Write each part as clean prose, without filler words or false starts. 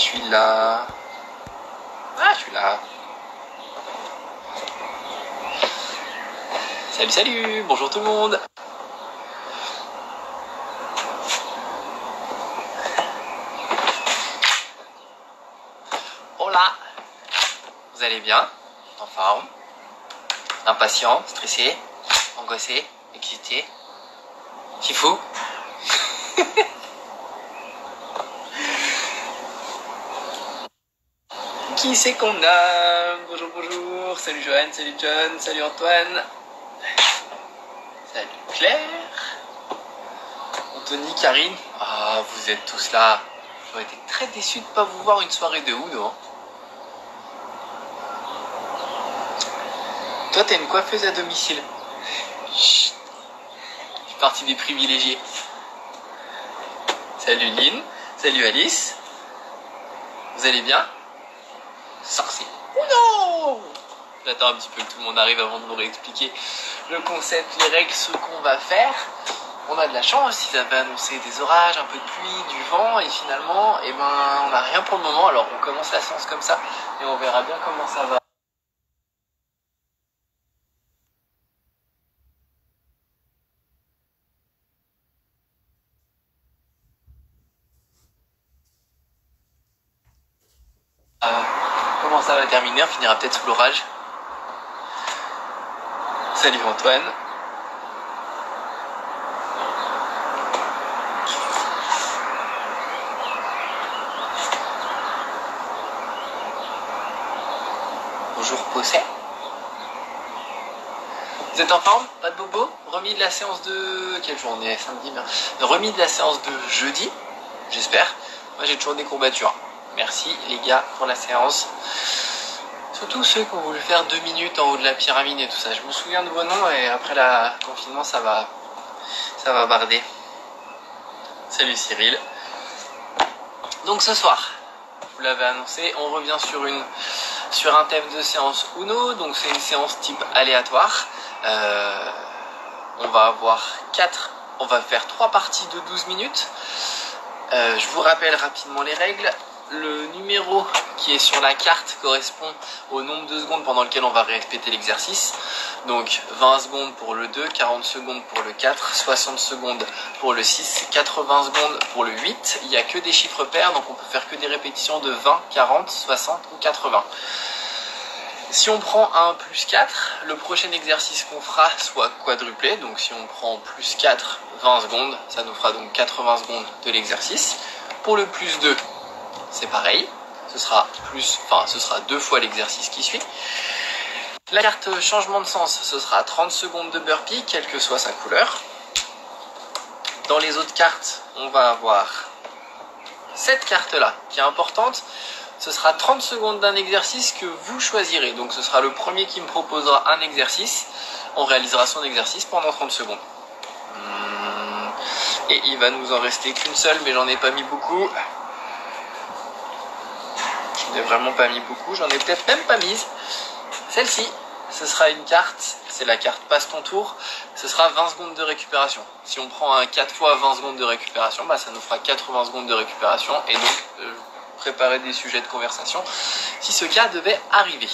suis là. Ah, je suis là. Salut, salut, bonjour tout le monde. Hola. Vous allez bien? En forme? Impatient? Stressé? Angoissé? Excité? Fifou? Qui c'est qu'on a? Bonjour, bonjour. Salut Joanne, salut John, salut Antoine. Salut Claire. Anthony, Karine. Ah, vous êtes tous là. J'aurais été très déçu de ne pas vous voir une soirée de Uno. Hein. Toi, t'es une coiffeuse à domicile. Chut. Je suis partie des privilégiés. Salut Lynn. Salut Alice. Vous allez bien? Sorcier. Oh non! J'attends un petit peu que tout le monde arrive avant de nous réexpliquer le concept, les règles, ce qu'on va faire. On a de la chance, ils avaient annoncé des orages, un peu de pluie, du vent, et finalement, eh ben, on n'a rien pour le moment. Alors on commence la séance comme ça, et on verra bien comment ça va. Comment ça va terminer? On finira peut-être sous l'orage. Salut Antoine. Bonjour Posset. Vous êtes en forme? Pas de bobo? Remis de la séance de... Quel jour on est? Samedi, merde. Remis de la séance de jeudi, j'espère. Moi j'ai toujours des courbatures. Merci les gars pour la séance. Surtout ceux qui ont voulu faire 2 minutes en haut de la pyramide et tout ça. Je me souviens de vos noms et après le confinement ça va barder. Salut Cyril. Donc ce soir, vous l'avez annoncé, on revient sur un thème de séance Uno. Donc c'est une séance type aléatoire. On va faire 3 parties de 12 minutes. Je vous rappelle rapidement les règles. Le numéro qui est sur la carte correspond au nombre de secondes pendant lequel on va répéter l'exercice. Donc 20 secondes pour le 2, 40 secondes pour le 4, 60 secondes pour le 6, 80 secondes pour le 8. Il n'y a que des chiffres pairs, donc on peut faire que des répétitions de 20, 40, 60 ou 80. Si on prend un plus 4, le prochain exercice qu'on fera soit quadruplé. Donc si on prend plus 4, 20 secondes, ça nous fera donc 80 secondes de l'exercice. Pour le plus 2, c'est pareil, ce sera 2 fois l'exercice qui suit. La carte changement de sens, ce sera 30 secondes de burpee, quelle que soit sa couleur. Dans les autres cartes, on va avoir cette carte-là, qui est importante. Ce sera 30 secondes d'un exercice que vous choisirez. Donc ce sera le premier qui me proposera un exercice. On réalisera son exercice pendant 30 secondes. Et il va nous en rester qu'une seule, mais j'en ai pas mis beaucoup. J'en ai vraiment pas mis beaucoup, j'en ai peut-être même pas mise. Celle-ci, ce sera une carte, c'est la carte passe ton tour, ce sera 20 secondes de récupération. Si on prend un 4 fois 20 secondes de récupération, bah ça nous fera 80 secondes de récupération et donc préparer des sujets de conversation si ce cas devait arriver.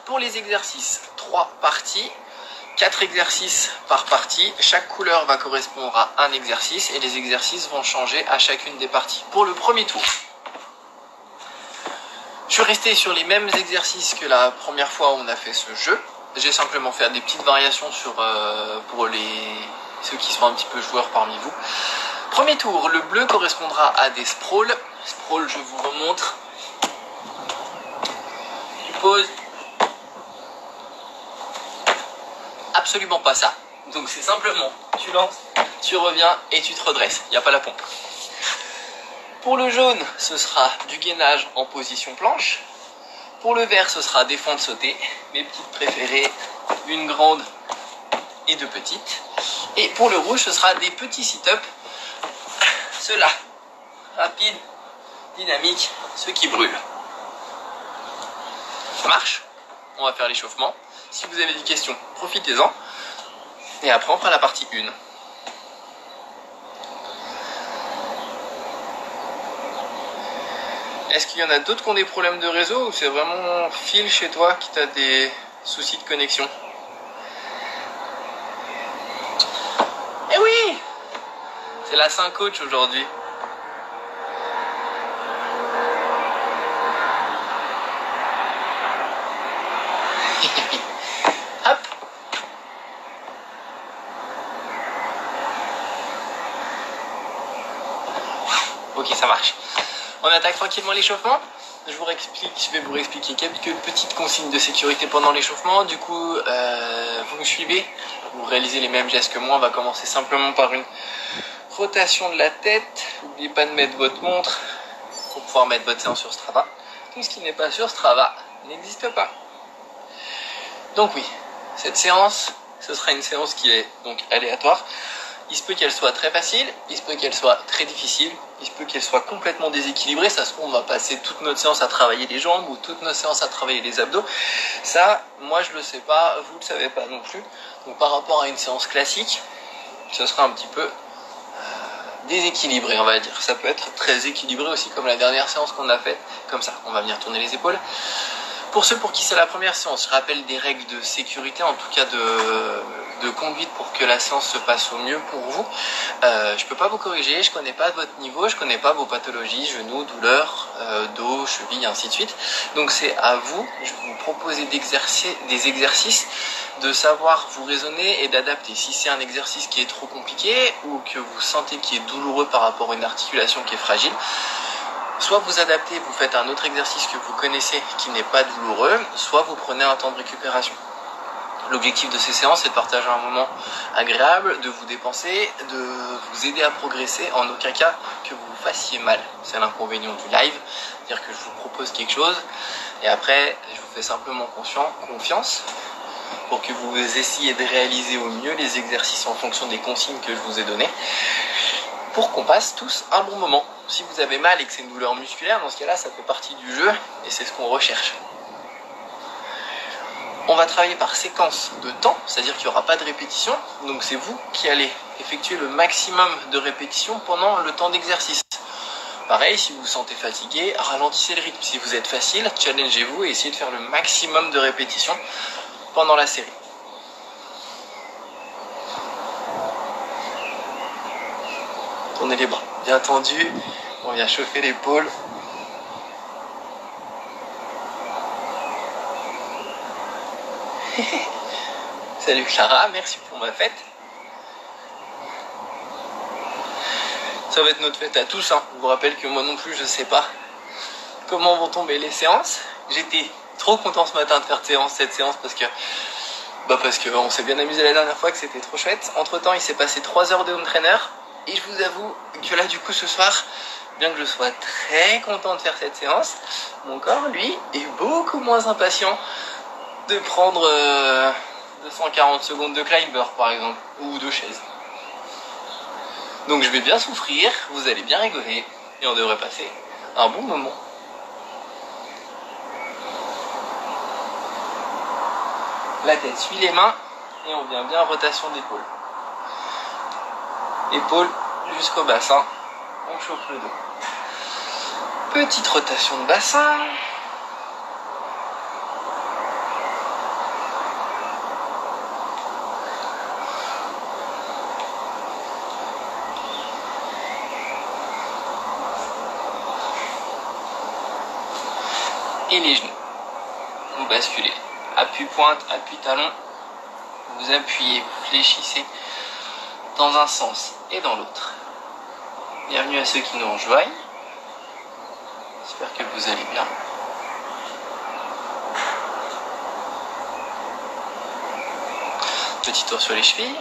Pour les exercices, 3 parties, 4 exercices par partie, chaque couleur va correspondre à un exercice et les exercices vont changer à chacune des parties. Pour le premier tour, je suis resté sur les mêmes exercices que la première fois où on a fait ce jeu. J'ai simplement fait des petites variations pour ceux qui sont un petit peu joueurs parmi vous. Premier tour, le bleu correspondra à des sprawls. Sprawl, je vous remontre. Tu poses. Absolument pas ça. Donc c'est simplement, tu lances, tu reviens et tu te redresses. Il n'y a pas la pompe. Pour le jaune, ce sera du gainage en position planche. Pour le vert, ce sera des fentes sautées. Mes petites préférées, une grande et 2 petites. Et pour le rouge, ce sera des petits sit-ups. Ceux-là, rapides, dynamiques, ceux qui brûlent. Ça marche? On va faire l'échauffement. Si vous avez des questions, profitez-en. Et après, on fera la partie 1. Est-ce qu'il y en a d'autres qui ont des problèmes de réseau ou c'est vraiment Phil chez toi qui t'a des soucis de connexion? Eh oui! C'est la Saint-Coach aujourd'hui. Hop! Ok, ça marche. On attaque tranquillement l'échauffement. Je vais vous expliquer quelques petites consignes de sécurité pendant l'échauffement. Du coup, vous me suivez, vous réalisez les mêmes gestes que moi. On va commencer simplement par une rotation de la tête. N'oubliez pas de mettre votre montre pour pouvoir mettre votre séance sur Strava. Tout ce qui n'est pas sur Strava n'existe pas. Donc oui, cette séance, ce sera une séance qui est donc aléatoire. Il se peut qu'elle soit très facile, il se peut qu'elle soit très difficile, il se peut qu'elle soit complètement déséquilibrée. Ça se trouve, on va passer toute notre séance à travailler les jambes ou toute notre séance à travailler les abdos. Ça, moi je le sais pas, vous le savez pas non plus. Donc par rapport à une séance classique, ce sera un petit peu déséquilibré, on va dire. Ça peut être très équilibré aussi, comme la dernière séance qu'on a faite. Comme ça, on va venir tourner les épaules. Pour ceux pour qui c'est la première séance, je rappelle des règles de sécurité, en tout cas de conduite pour que la séance se passe au mieux pour vous. Je peux pas vous corriger, je connais pas votre niveau, je connais pas vos pathologies, genoux, douleurs, dos, chevilles, ainsi de suite. Donc c'est à vous, je vais vous proposer des exercices, de savoir vous raisonner et d'adapter. Si c'est un exercice qui est trop compliqué ou que vous sentez qui est douloureux par rapport à une articulation qui est fragile, soit vous adaptez, vous faites un autre exercice que vous connaissez qui n'est pas douloureux, soit vous prenez un temps de récupération. L'objectif de ces séances, c'est de partager un moment agréable, de vous dépenser, de vous aider à progresser, en aucun cas que vous vous fassiez mal. C'est l'inconvénient du live, c'est-à-dire que je vous propose quelque chose et après je vous fais simplement confiance pour que vous essayiez de réaliser au mieux les exercices en fonction des consignes que je vous ai données, pour qu'on passe tous un bon moment. Si vous avez mal et que c'est une douleur musculaire, dans ce cas-là, ça fait partie du jeu et c'est ce qu'on recherche. On va travailler par séquence de temps, c'est-à-dire qu'il n'y aura pas de répétition, donc c'est vous qui allez effectuer le maximum de répétitions pendant le temps d'exercice. Pareil, si vous vous sentez fatigué, ralentissez le rythme. Si vous êtes facile, challengez-vous et essayez de faire le maximum de répétitions pendant la série. Tournez les bras bien tendus, on vient chauffer l'épaule. Salut Clara, merci pour ma fête. Ça va être notre fête à tous, hein. Je vous rappelle que moi non plus je sais pas comment vont tomber les séances. J'étais trop content ce matin de faire cette séance parce que on s'est bien amusé la dernière fois, que c'était trop chouette. Entre temps il s'est passé 3 heures de home trainer et je vous avoue que là du coup ce soir, bien que je sois très content de faire cette séance, mon corps lui est beaucoup moins impatient de prendre 240 secondes de climber par exemple, ou de chaise. Donc je vais bien souffrir, vous allez bien rigoler, et on devrait passer un bon moment. La tête suit les mains, et on vient bien en rotation d'épaule. Épaule jusqu'au bassin, on chauffe le dos. Petite rotation de bassin. Et les genoux. Vous basculez. Appui pointe, appui talon. Vous appuyez, vous fléchissez dans un sens et dans l'autre. Bienvenue à ceux qui nous rejoignent. J'espère que vous allez bien. Petit tour sur les chevilles.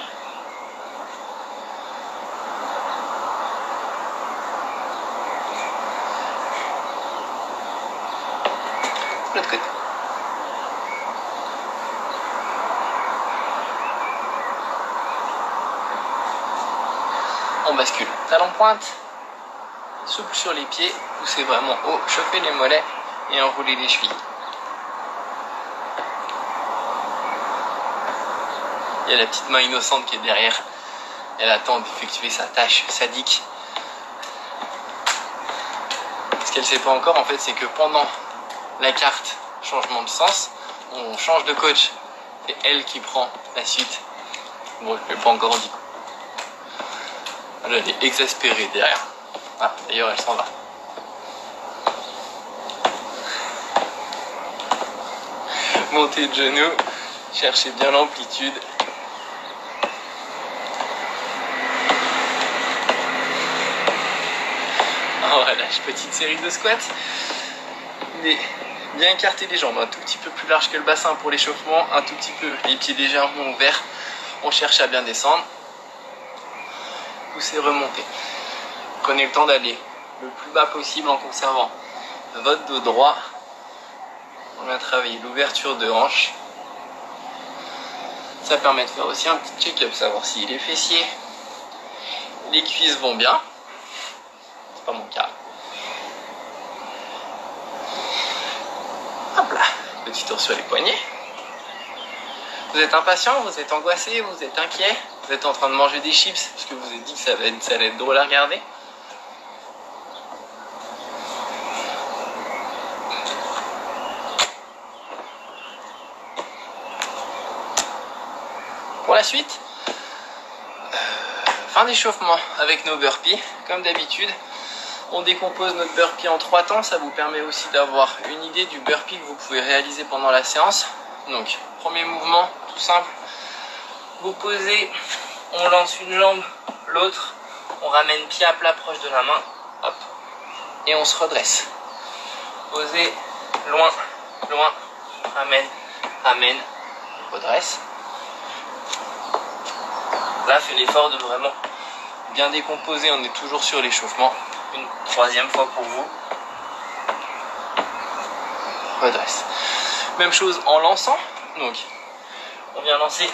L'autre côté. On bascule. Talon pointe, souple sur les pieds, poussez vraiment haut, chauffez les mollets et enroulez les chevilles. Il y a la petite main innocente qui est derrière. Elle attend d'effectuer sa tâche sadique. qu'elle sait pas encore en fait, c'est que pendant la carte changement de sens, on change de coach. C'est elle qui prend la suite. Bon, je ne l'ai pas encore dit. Là, elle est exaspérée derrière. Ah, d'ailleurs, elle s'en va. Montée de genoux, cherchez bien l'amplitude. Voilà, petite série de squats. Mais bien écarter les jambes, un tout petit peu plus large que le bassin pour l'échauffement, un tout petit peu les pieds légèrement ouverts. On cherche à bien descendre. Poussez, remontez. Prenez le temps d'aller le plus bas possible en conservant votre dos droit. On va travailler l'ouverture de hanche. Ça permet de faire aussi un petit check-up, savoir si les fessiers, les cuisses vont bien. C'est pas mon cas. Hop là, petit tour sur les poignets. Vous êtes impatient, vous êtes angoissé, vous êtes inquiet, vous êtes en train de manger des chips parce que vous vous êtes dit que ça allait être drôle à regarder. Pour la suite, fin d'échauffement avec nos burpees. Comme d'habitude, on décompose notre burpee en 3 temps. Ça vous permet aussi d'avoir une idée du burpee que vous pouvez réaliser pendant la séance. Donc, premier mouvement, tout simple. Vous posez, on lance une jambe, l'autre, on ramène pied à plat proche de la main, hop, et on se redresse. Posez, loin, loin, ramène, ramène, redresse. Là, fait l'effort de vraiment bien décomposer, on est toujours sur l'échauffement. Une 3e fois pour vous. Redresse. Même chose en lançant, donc on vient lancer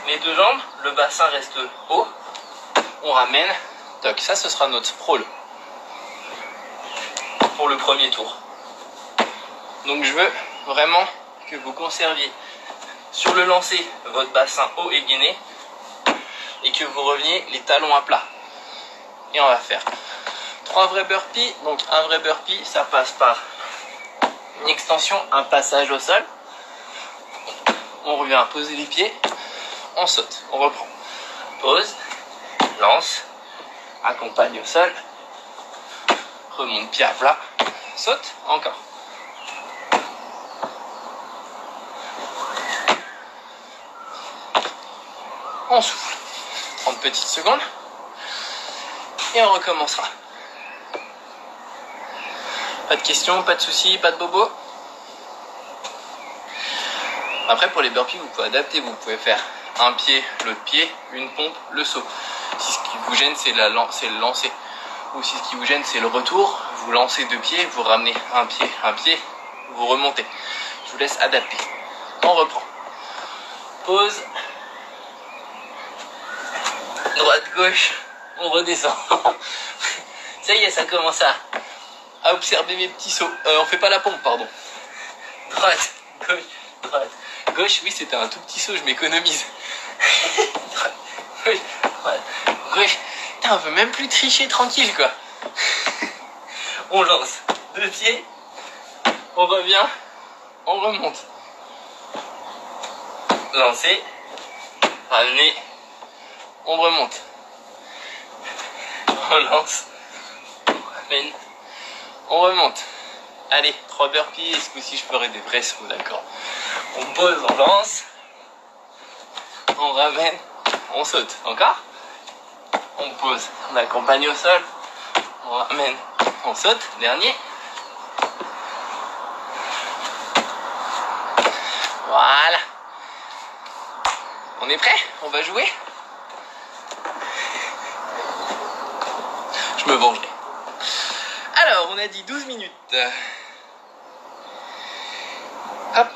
les 2 jambes, le bassin reste haut, on ramène, toc, ça ce sera notre crawl pour le premier tour. Donc je veux vraiment que vous conserviez sur le lancer votre bassin haut et gainé et que vous reveniez les talons à plat. Et on va faire 3 vrais burpees, donc un vrai burpee ça passe par une extension, un passage au sol, on revient à poser les pieds, on saute, on reprend, pose, lance, accompagne au sol, remonte pied à plat, saute, encore. On souffle, 30 petites secondes, et on recommencera. Pas de questions, pas de soucis, pas de bobo. Après pour les burpees vous pouvez adapter, vous pouvez faire un pied, l'autre pied, une pompe, le saut. Si ce qui vous gêne c'est le lancer, ou si ce qui vous gêne c'est le retour, vous lancez 2 pieds, vous ramenez un pied, vous remontez. Je vous laisse adapter. On reprend. Pause. Droite, gauche, on redescend. Ça y est, ça commence à observer mes petits sauts. On fait pas la pompe, pardon. Droite, gauche, droite. Gauche, oui, c'était un tout petit saut, je m'économise. Droite, gauche, droite, gauche. Putain, on veut même plus tricher tranquille, quoi. On lance 2 pieds, on revient, on remonte. Lancer, ramener, on remonte. On lance, on ramène, on remonte. Allez, 3 burpees, et ce coup-ci je ferai des vrais sauts, d'accord. On pose, on lance, on ramène, on saute. Encore. On pose, on accompagne au sol, on ramène, on saute. Dernier. Voilà. On est prêt? On va jouer? Je me vengerai. Alors, on a dit 12 minutes. Hop.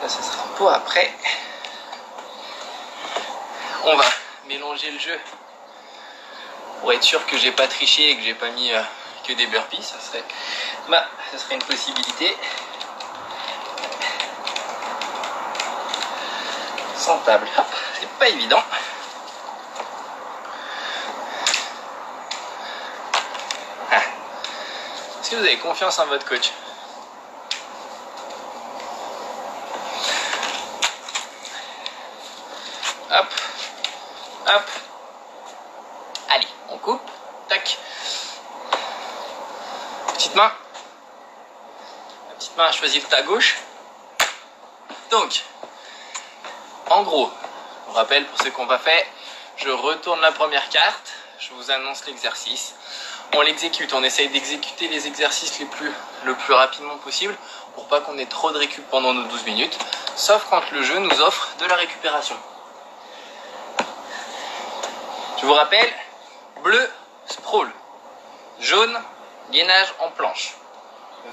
Ça, ce sera pour après. On va mélanger le jeu pour être sûr que j'ai pas triché et que j'ai pas mis que des burpees. Ça serait une possibilité. Sans table. Hop. C'est pas évident. Est-ce que vous avez confiance en votre coach? Hop, hop. Allez, on coupe. Tac. Petite main. La petite main a choisi ta gauche. Donc, en gros, je vous rappelle pour ceux qui n'ont pas fait, je retourne la première carte, je vous annonce l'exercice. On l'exécute, on essaye d'exécuter les exercices le plus rapidement possible pour pas qu'on ait trop de récup pendant nos 12 minutes, sauf quand le jeu nous offre de la récupération. Je vous rappelle, bleu, sprawl, jaune, gainage en planche,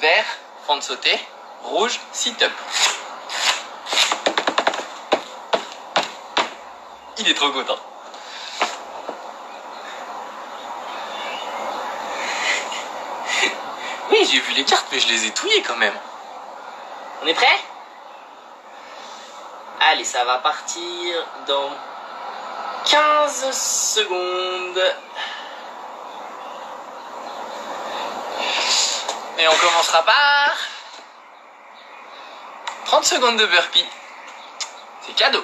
vert, fente sautée, rouge, sit-up. Il est trop content. Oui, j'ai vu les cartes, mais je les ai touillées quand même. On est prêt? Allez, ça va partir dans 15 secondes. Et on commencera par 30 secondes de burpee. C'est cadeau.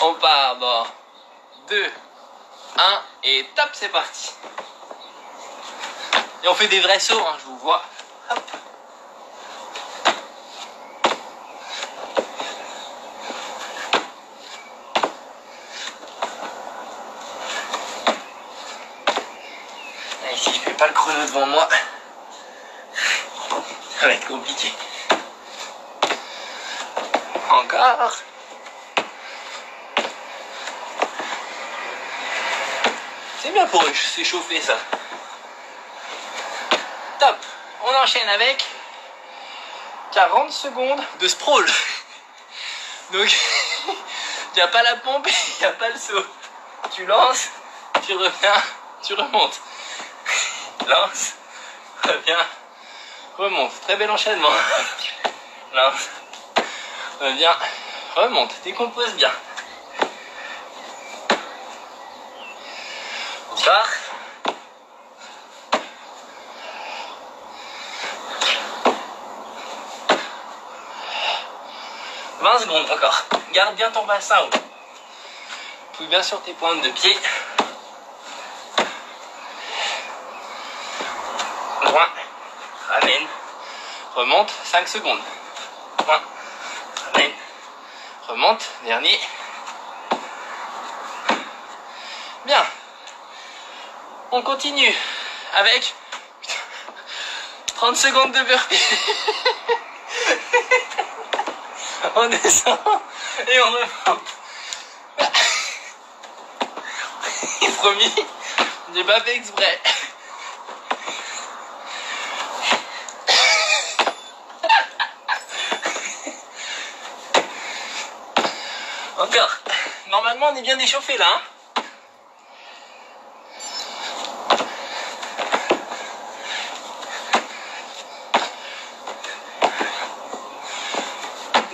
On part dans 2, 1 et top, c'est parti. Et on fait des vrais sauts, hein, je vous vois. Hop. Et si je fais pas le chrono devant moi, ça va être compliqué. Encore. C'est bien pour s'échauffer ça. Top. On enchaîne avec 40 secondes de sprawl. Donc, il n'y a pas la pompe, il n'y a pas le saut. Tu lances, tu reviens, tu remontes. Lance, reviens, remonte. Très bel enchaînement. Lance, reviens, remonte. Décompose bien. Encore. 20 secondes encore. Garde bien ton bassin haut. Pousse bien sur tes pointes de pied. Loin. Ramène. Remonte. 5 secondes. Loin. Ramène. Remonte. Dernier. Bien. On continue avec 30 secondes de burpee. On descend et on remonte. Promis, j'ai pas fait exprès. Encore. Normalement, on est bien échauffé là. Hein,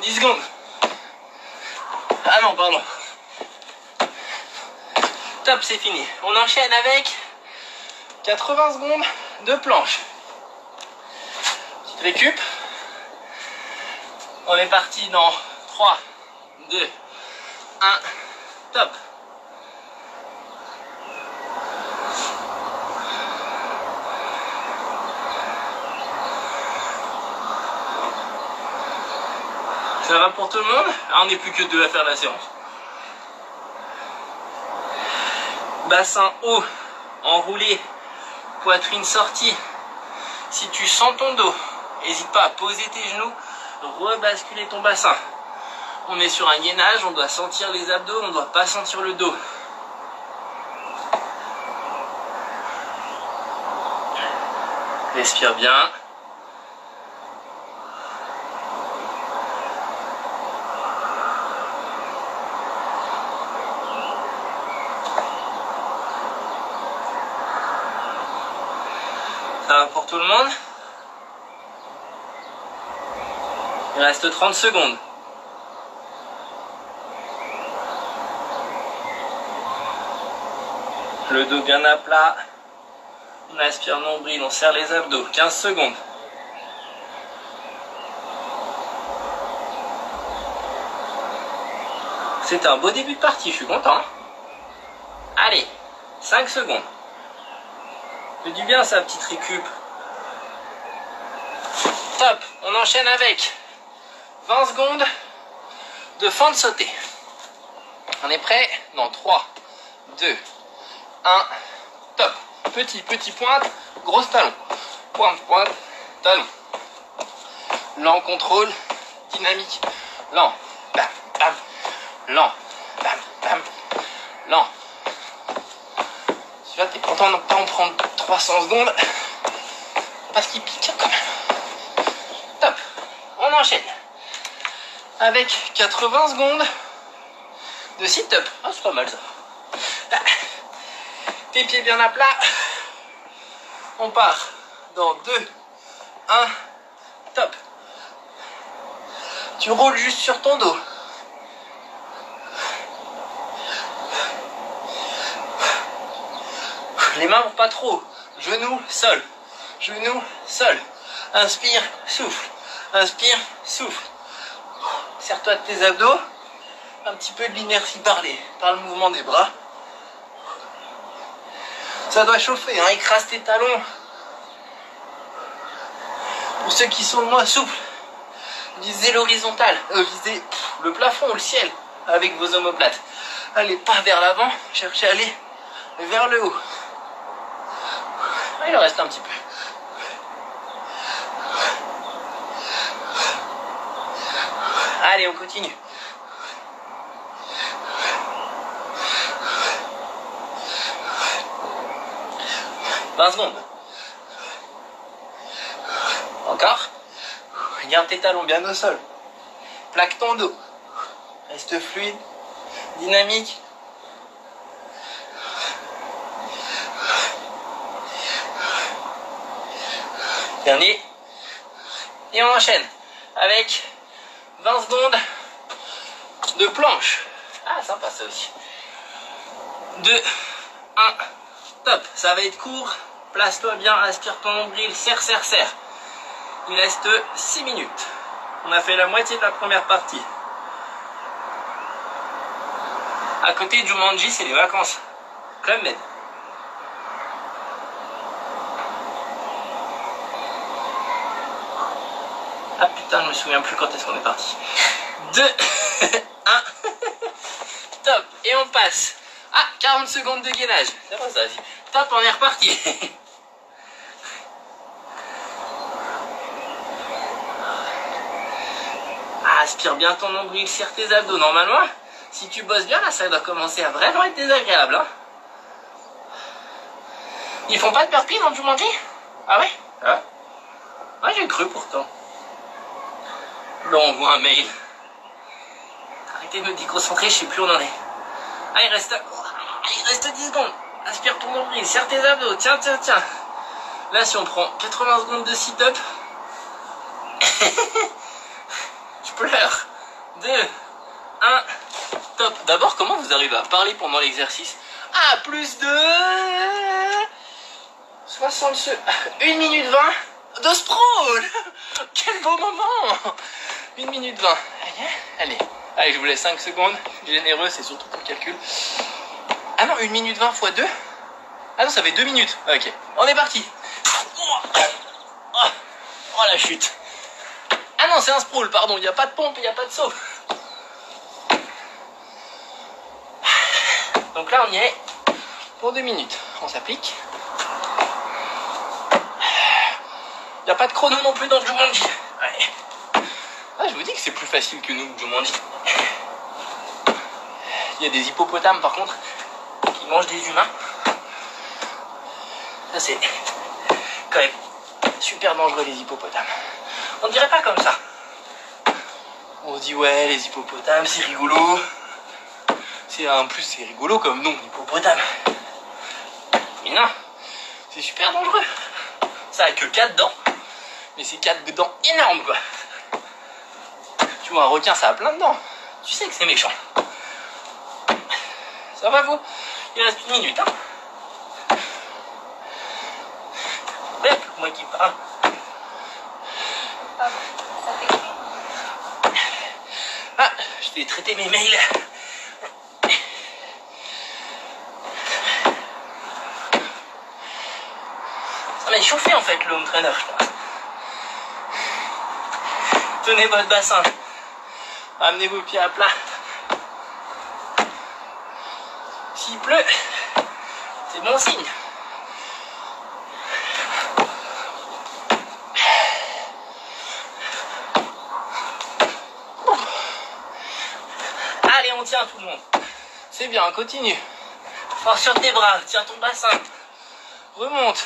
10 secondes. Ah non, pardon. Top, c'est fini. On enchaîne avec 80 secondes de planche. Petite récup. On est parti dans 3, 2, 1. Top. Ça va pour tout le monde? Ah, on n'est plus que 2 à faire la séance. Bassin haut, enroulé, poitrine sortie. Si tu sens ton dos, n'hésite pas à poser tes genoux, rebasculer ton bassin. On est sur un gainage, on doit sentir les abdos, on ne doit pas sentir le dos. Respire bien. Ça va pour tout le monde? Il reste 30 secondes. Le dos bien à plat. On aspire nombril, on serre les abdos. 15 secondes. C'est un beau début de partie, je suis content. Allez, 5 secondes. Fait du bien ça, petite récup. Top, on enchaîne avec 20 secondes de fente sautée. On est prêt? Dans 3, 2, 1, top. Petit pointe, grosse talon. Pointe, talon. Lent, contrôle, dynamique. Lent, bam, bam. Lent, bam, bam. Lent. Tu vois, t'es content de ne pas en prendre 300 secondes. Parce qu'il pique quand même. Top. On enchaîne. Avec 80 secondes de sit-up. Ah, c'est pas mal ça. Tes pieds bien à plat. On part dans 2, 1, top. Tu roules juste sur ton dos. Les mains vont pas trop. Genou, sol. Genou, sol. Inspire, souffle. Inspire, souffle. Serre-toi de tes abdos. Un petit peu de l'inertie par le mouvement des bras. Ça doit chauffer, hein. Écrase tes talons. Pour ceux qui sont moins souples, visez l'horizontale. Visez le plafond ou le ciel avec vos omoplates. Allez pas vers l'avant, cherchez à aller vers le haut. Il en reste un petit peu. Allez, on continue. « 20 secondes. Encore. Garde tes talons bien au sol. Plaque ton dos. Reste fluide, dynamique. Dernier. Et on enchaîne avec 20 secondes de planche. Ah, sympa ça aussi. 2, 1, top. Ça va être court. Place-toi bien, aspire ton nombril, serre, serre, serre. Il reste 6 minutes. On a fait la moitié de la première partie. À côté de Jumanji, c'est les vacances. Club Med. Ah putain, je me souviens plus quand est-ce qu'on est parti. 2, 1, top. Et on passe. Ah, 40 secondes de gainage. C'est vrai ça, vas-y. Top, on est reparti. Aspire bien ton nombril, serre tes abdos. Normalement, si tu bosses bien, là, ça doit commencer à vraiment être désagréable. Hein. Ils font pas de burpee dans le Jumanji? Ah ouais? Ah ouais, j'ai cru pourtant. Là, on voit un mail. Arrêtez de me déconcentrer, je sais plus où on en est. Ah, il reste 10 secondes. Aspire ton nombril, serre tes abdos. Tiens, tiens, tiens. Là, si on prend 80 secondes de sit-up... Je pleure. 2, 1, top. D'abord, comment vous arrivez à parler pendant l'exercice? Ah, plus de 60 secondes. 1 minute 20 de sprawl. Quel beau moment. 1 minute 20. Allez, allez, je vous laisse 5 secondes. Généreux, c'est surtout pour le calcul. Ah non, 1 minute 20 x 2. Ah non, ça fait 2 minutes. Ok, on est parti. Oh la chute. Ah non, c'est un sprawl, pardon, il n'y a pas de pompe, il n'y a pas de saut. Donc là, on y est pour 2 minutes. On s'applique. Il n'y a pas de chrono non plus dans le Jumanji. Ouais. Ah, je vous dis que c'est plus facile que nous, le Jumanji. Il y a des hippopotames, par contre, qui mangent des humains. Ça, c'est quand même super dangereux, les hippopotames. On ne dirait pas comme ça. On se dit ouais, les hippopotames c'est rigolo. En plus c'est rigolo comme nom, hippopotame. Mais non, c'est super dangereux. Ça a que 4 dents. Mais c'est 4 dents énormes quoi. Tu vois un requin ça a plein de dents. Tu sais que c'est méchant. Ça va vous? Il reste 1 minute hein. moi qui parle. Ah, je vais traiter mes mails. Ça m'a chauffé en fait le home trainer, je crois. Tenez votre bassin. Amenez vos pieds à plat. S'il pleut, c'est bon signe. Allez, on tient tout le monde. C'est bien, continue. Force sur tes bras, tiens ton bassin. Remonte.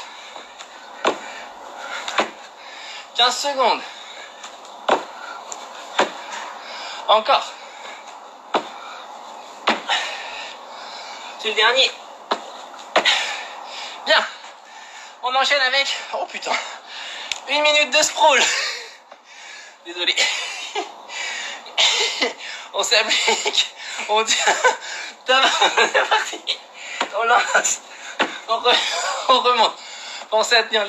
15 secondes. Encore. C'est le dernier. Bien. On enchaîne avec... Oh putain. 1 minute de sprawl. Désolé. On s'applique. On tient. C'est parti. On lance. On remonte. Pensez à tenir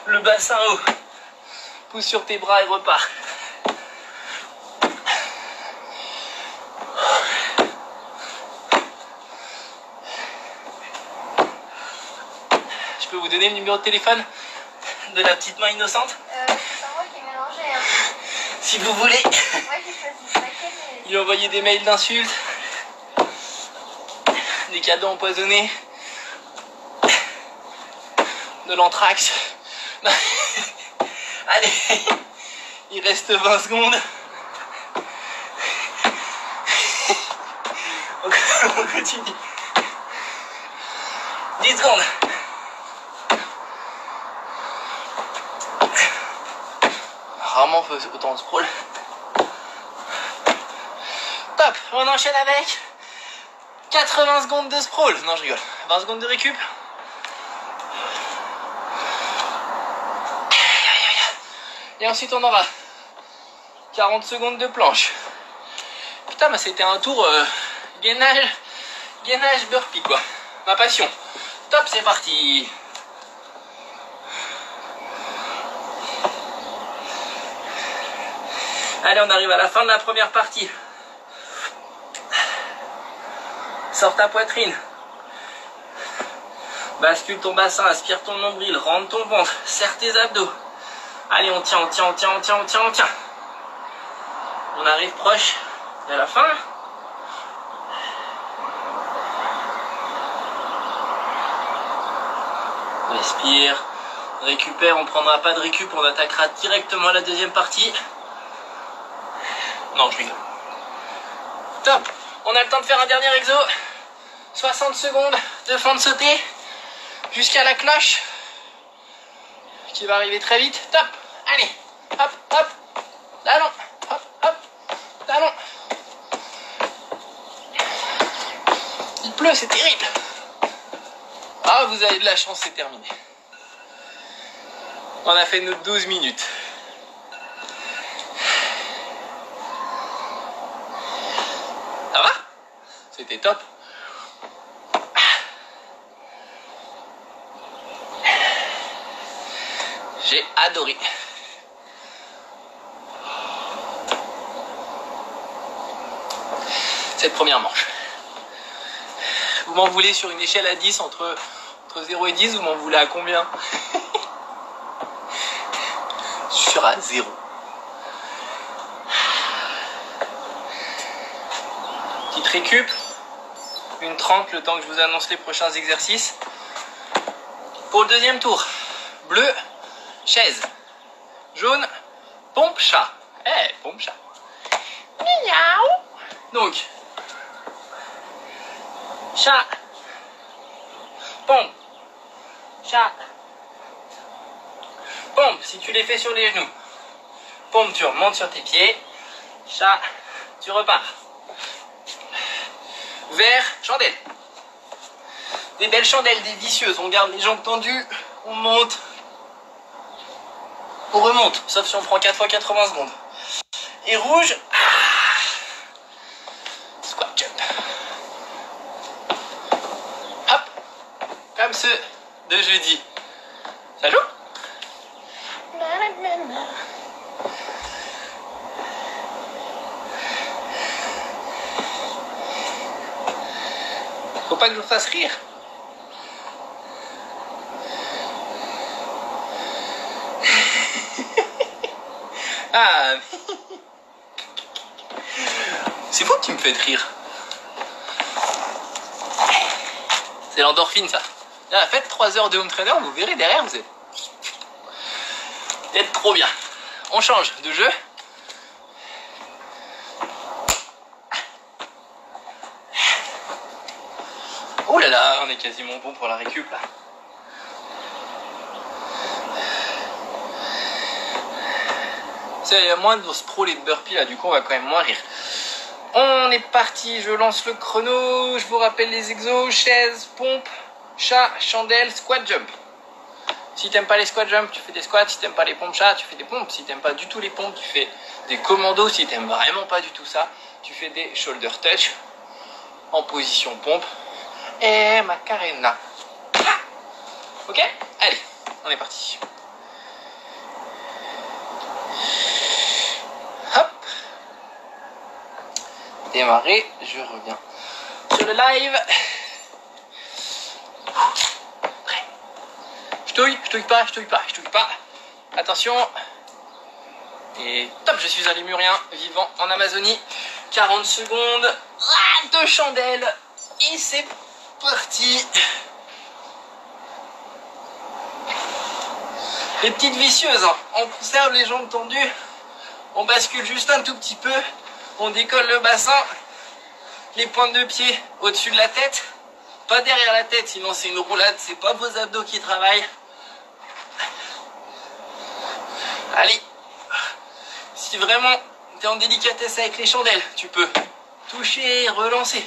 le bassin haut. Pousse sur tes bras et repars. Je peux vous donner le numéro de téléphone de la petite main innocente? C'est pas moi qui ai mélangé. Hein. Si vous voulez. Moi j'ai choisi ce paquet, mais... Lui envoyer des mails d'insultes, des cadeaux empoisonnés, de l'anthrax. Allez, il reste 20 secondes. On continue. 10 secondes. Rarement on fait autant de sprawl. Top, on enchaîne avec 80 secondes de sprawl. Non, je rigole. 20 secondes de récup. Et ensuite on en va. 40 secondes de planche. Putain, mais c'était un tour gainage burpee quoi. Ma passion. Top, c'est parti. Allez, on arrive à la fin de la première partie. Sors ta poitrine. Bascule ton bassin, aspire ton nombril, rentre ton ventre, serre tes abdos. Allez, on tient, on tient, on tient, on tient, on tient, on tient. On arrive proche de la fin. Respire. Récupère, on ne prendra pas de récup, on attaquera directement la deuxième partie. Non, je rigole. Top. On a le temps de faire un dernier exo. 60 secondes de fente sautée jusqu'à la cloche qui va arriver très vite. Top. Allez. Hop, hop. Talon. Hop, hop. Talon. Il pleut, c'est terrible. Ah, vous avez de la chance, c'est terminé. On a fait nos 12 minutes. Ça va? C'était top. J'ai adoré. Cette première manche. Vous m'en voulez sur une échelle à 10 entre 0 et 10, vous m'en voulez à combien? Je suis à 0. Petite récup. Une 30 le temps que je vous annonce les prochains exercices. Pour le deuxième tour. Bleu, chaise. Jaune, pompe chat. Eh, pompe chat. Miaou. Donc, Chat. Pompe. Chat. Pompe, si tu les fais sur les genoux. Pompe, tu remontes sur tes pieds. Chat, tu repars. vert, chandelle. Des belles chandelles, des vicieuses. On garde les jambes tendues, on monte. On remonte, sauf si on prend 4 fois 80 secondes. Et rouge, squat jump. Hop, comme ceux de jeudi. Ça joue? Faut pas que je vous fasse rire. Ah, c'est vous qui me faites rire. C'est l'endorphine ça. Là, faites 3 heures de home trainer, vous verrez derrière, vous êtes trop bien. On change de jeu. Oh là là, on est quasiment bon pour la récup là. Il y a moins de sprawl et de burpee là, du coup on va quand même moins rire. On est parti, je lance le chrono, je vous rappelle les exos, chaise, pompe, chat, chandelle, squat jump. Si t'aimes pas les squat jump, tu fais des squats, si t'aimes pas les pompes chat, tu fais des pompes, si t'aimes pas du tout les pompes, tu fais des commandos, si t'aimes vraiment pas du tout ça, tu fais des shoulder touch en position pompe. Et Macarena. Ok? Allez, on est parti. Hop. Démarrer, je reviens sur le live. Prêt. Je touille pas. Attention. Et top, je suis un lémurien vivant en Amazonie. 40 secondes. De chandelle. Et c'est parti. Les petites vicieuses, hein. On conserve les jambes tendues. On bascule juste un tout petit peu. On décolle le bassin. Les pointes de pied au-dessus de la tête. Pas derrière la tête, sinon c'est une roulade. C'est pas vos abdos qui travaillent. Allez. Si vraiment t'es en délicatesse avec les chandelles, tu peux toucher et relancer.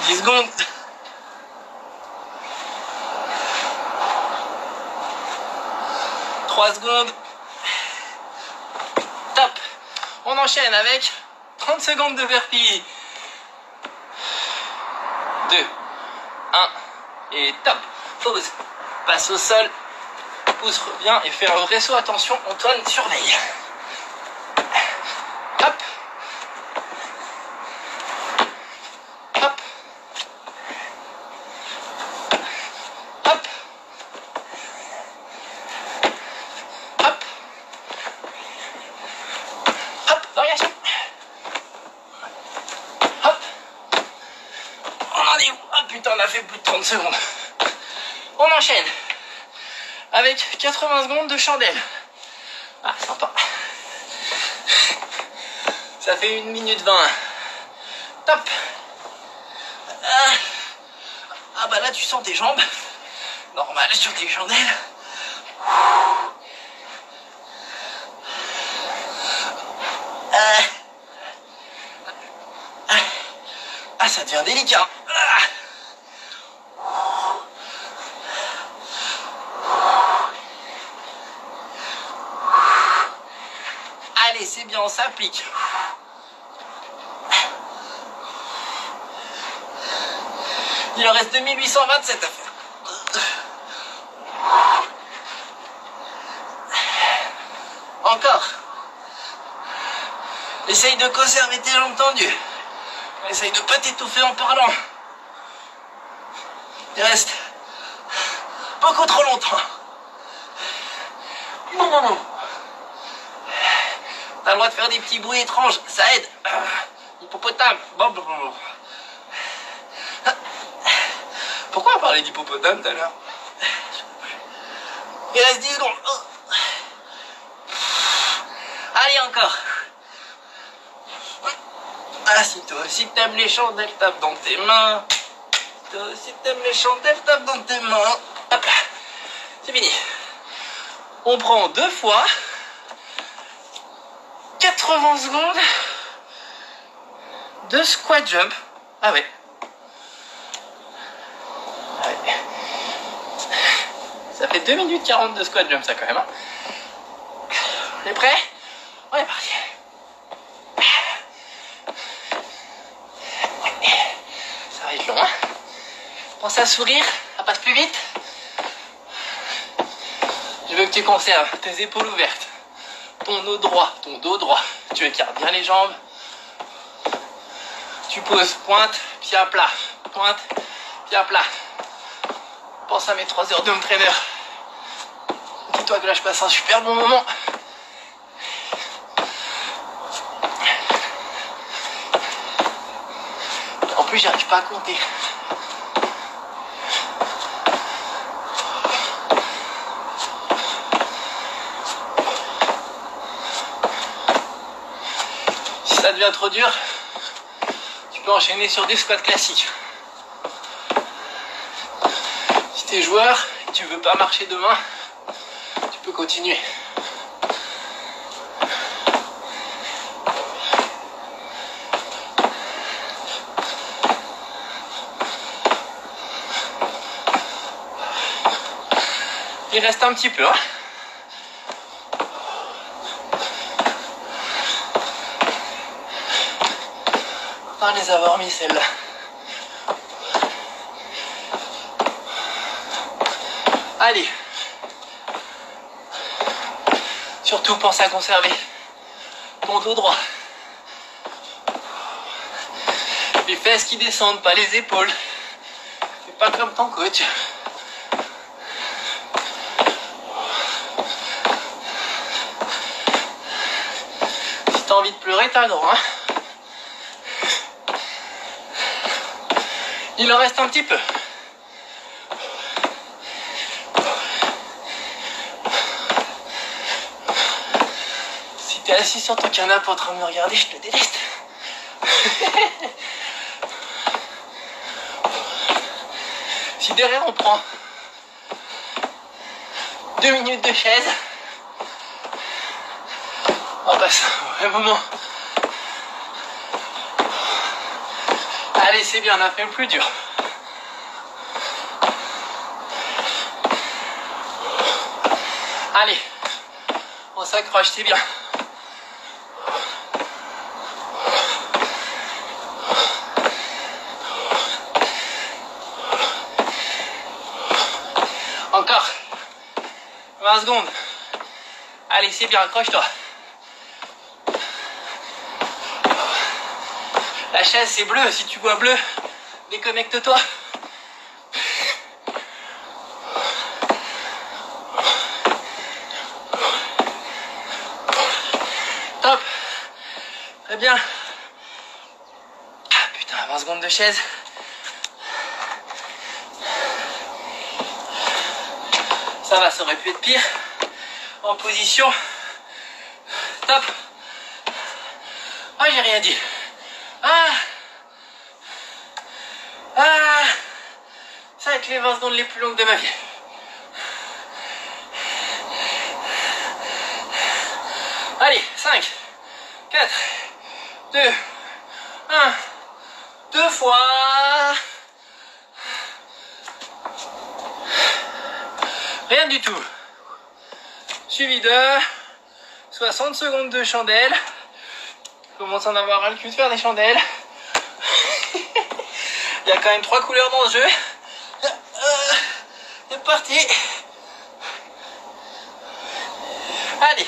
10 secondes. Secondes. Top. On enchaîne avec 30 secondes de burpee. 2, 1 et top. Pause. Passe au sol. Pouce revient et fait un vrai saut. Attention, Antoine surveille. Hop. Hop. Hop. Variation. Hop. On en est où? Ah putain, on a fait plus de 30 secondes. On enchaîne avec 80 secondes de chandelle. Ah, sympa. Ça fait 1 minute 20. Top. Ah bah là, tu sens tes jambes. Normal sur tes chandelles. Ah, ça devient délicat. Allez, c'est bien, on s'applique. Il en reste 2827 à faire. Encore. Essaye de conserver tes jambes tendues. Essaye de pas t'étouffer en parlant. Il reste beaucoup trop longtemps. T'as le droit de faire des petits bruits étranges, ça aide. Hippopotame. Pourquoi on parlait d'hippopotame tout à l'heure? Il reste 10 secondes. Allez, encore. Ah, si toi aussi t'aimes les chandelles, tape dans tes mains. Si toi aussi t'aimes les chandelles, tape dans tes mains. Hop là. C'est fini. On prend 2 fois 80 secondes de squat jump. Ah ouais. Ça fait 2 minutes 40 de squat jump, ça quand même. Hein. On est prêt? On est parti. Ça va être long. Hein. Pense à sourire, ça passe plus vite. que tu conserves tes épaules ouvertes, ton dos droit, tu écartes bien les jambes, tu poses pointe, pied à plat, pointe, pied à plat. Pense à mes 3 heures de home trainer. Dis-toi que là je passe un super bon moment. En plus j'arrive pas à compter. Si ça devient trop dur, tu peux enchaîner sur des squats classiques. Si t'es joueur et que tu veux pas marcher demain, tu peux continuer. Il reste un petit peu, hein. On va les avoir mis celles-là. Allez. Surtout pense à conserver ton dos droit. Les fesses qui descendent, pas les épaules. Fais pas comme ton coach. Si t'as envie de pleurer, t'as le droit. Hein. Il en reste un petit peu. Si t'es assis sur ton canapé en train de me regarder, je te déteste. Si derrière on prend 2 minutes de chaise, on passe un vrai moment. Allez, c'est bien, on a fait le plus dur. Allez, on s'accroche, c'est bien. Encore 20 secondes. Allez, c'est bien, accroche-toi. La chaise c'est bleu, si tu vois bleu, déconnecte-toi. Top. Très bien. Ah putain, 20 secondes de chaise. Ça va, ça aurait pu être pire. En position. Top. Ah, j'ai rien dit. Ça va être les 20 secondes les plus longues de ma vie. Allez, 5, 4, 2, 1, 2 fois. Rien du tout. Suivi de 60 secondes de chandelle. Je commence à en avoir ras le cul de faire des chandelles. Il y a quand même 3 couleurs dans le jeu. C'est parti. Allez.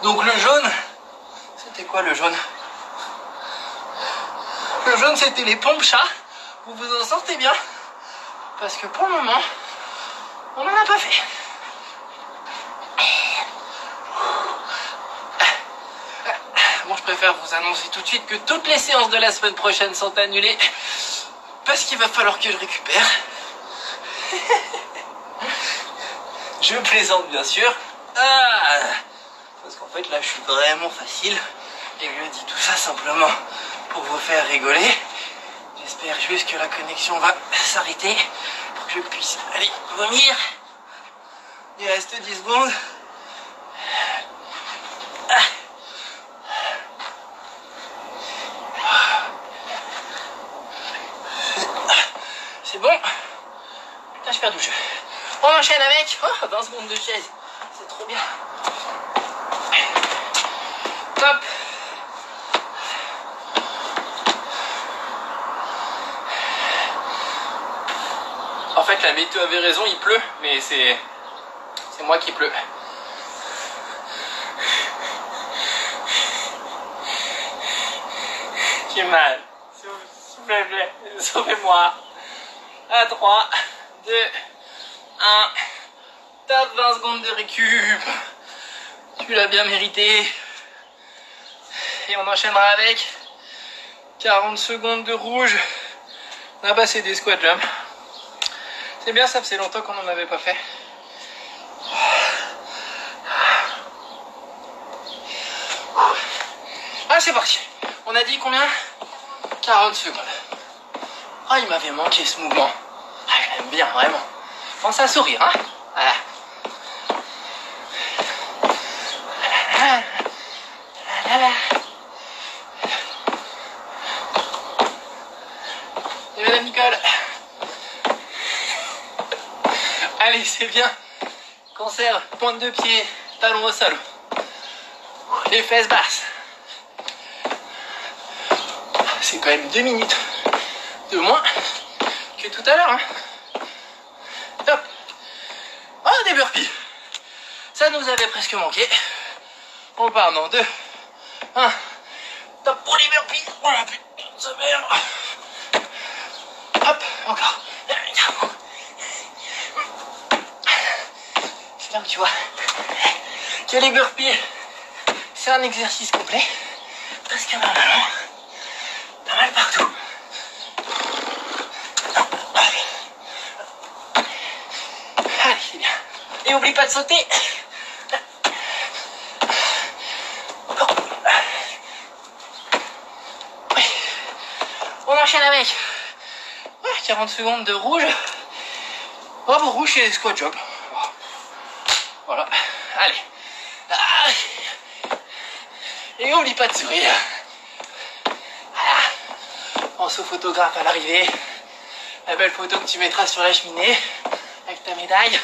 Donc le jaune, c'était quoi le jaune? Le jaune c'était les pompes chats. Vous vous en sortez bien? Parce que pour le moment, on n'en a pas fait. Bon, je préfère vous annoncer tout de suite que toutes les séances de la semaine prochaine sont annulées. Parce qu'il va falloir que je récupère. Je plaisante bien sûr. Parce qu'en fait là je suis vraiment facile. Et je dis tout ça simplement pour vous faire rigoler. J'espère juste que la connexion va s'arrêter pour que je puisse aller vomir. Il reste 10 secondes. C'est bon. Putain, je perds du jeu. On enchaîne avec 20 secondes de chaise. C'est trop bien. Top. la météo avait raison, il pleut, mais c'est moi qui pleut. J'ai mal. S'il vous plaît, sauvez-moi. À 3, 2, 1. Top, 20 secondes de récup. Tu l'as bien mérité. Et on enchaînera avec 40 secondes de rouge. Ah bah c'est des squat jump. C'est bien, ça faisait longtemps qu'on n'en avait pas fait. Ah, c'est parti. On a dit combien? 40 secondes. Ah, il m'avait manqué ce mouvement. Ah, je l'aime bien, vraiment. Pense à sourire, hein. Voilà. Et madame Nicole. Allez, c'est bien. Conserve, pointe de pied, talon au sol. Les fesses basses. C'est quand même 2 minutes de moins que tout à l'heure. Hein. Top. Oh, des burpees. Ça nous avait presque manqué. On part dans 2, 1. Top pour les burpees. Oh la putain de sa mère. Hop, encore. C'est là où tu vois que les burpees, c'est un exercice complet. Presque normalement. Pas mal partout. Allez, c'est bien. Et oublie pas de sauter. On enchaîne avec 40 secondes de rouge. Bravo, rouge et squat jump. Voilà. Allez. Et oublie pas de sourire. Voilà. Pense au photographe à l'arrivée. La belle photo que tu mettras sur la cheminée avec ta médaille.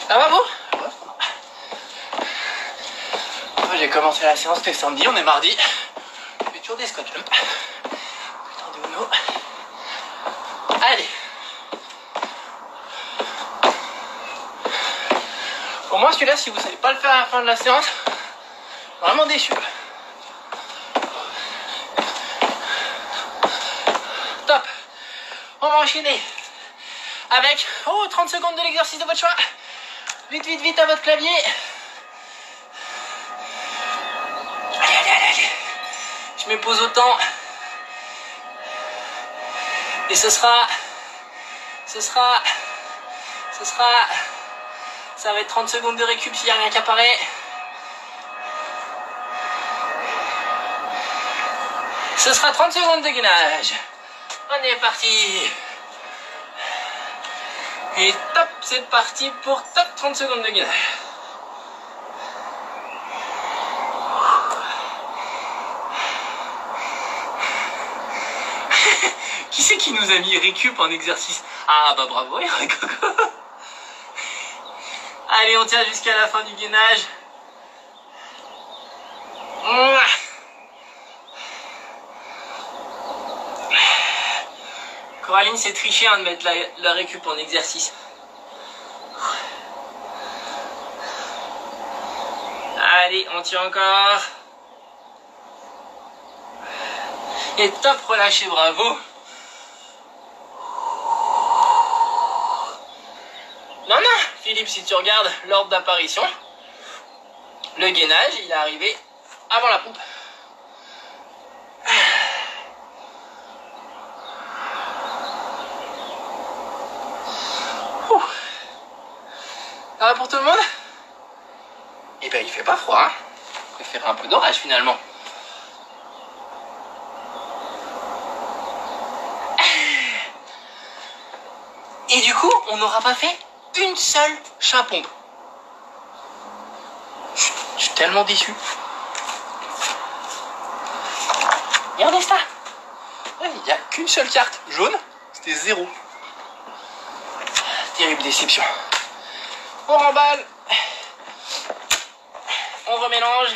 Ça va, vous? J'ai commencé la séance, c'était samedi, on est mardi. Je fais toujours des squat jump. Putain de Uno. Allez. Pour moi, celui-là, si vous savez pas le faire à la fin de la séance, vraiment déçu. Top. On va enchaîner avec 30 secondes de l'exercice de votre choix. Vite, vite, vite à votre clavier. Allez. Je me pose au temps. Et ça va être 30 secondes de récup s'il n'y a rien qui apparaît. Ce sera 30 secondes de gainage. On est parti. Et top, c'est parti pour top 30 secondes de gainage. Qui c'est qui nous a mis récup en exercice? Ah bah bravo, Coco. Allez, on tient jusqu'à la fin du gainage. Coraline, c'est triché de mettre la récup en exercice. Allez, on tient encore. Et top, relâchez, bravo. Non, Philippe, si tu regardes l'ordre d'apparition, le gainage, il est arrivé avant la pompe. Ça va pour tout le monde? Eh ben, il fait pas froid, hein. Je préfère un peu d'orage finalement. Et du coup, on n'aura pas fait une seule chat à pompe. Je suis tellement déçu. Regardez ça. Il n'y a qu'une seule carte jaune. C'était 0. Terrible déception. On remballe. On remélange.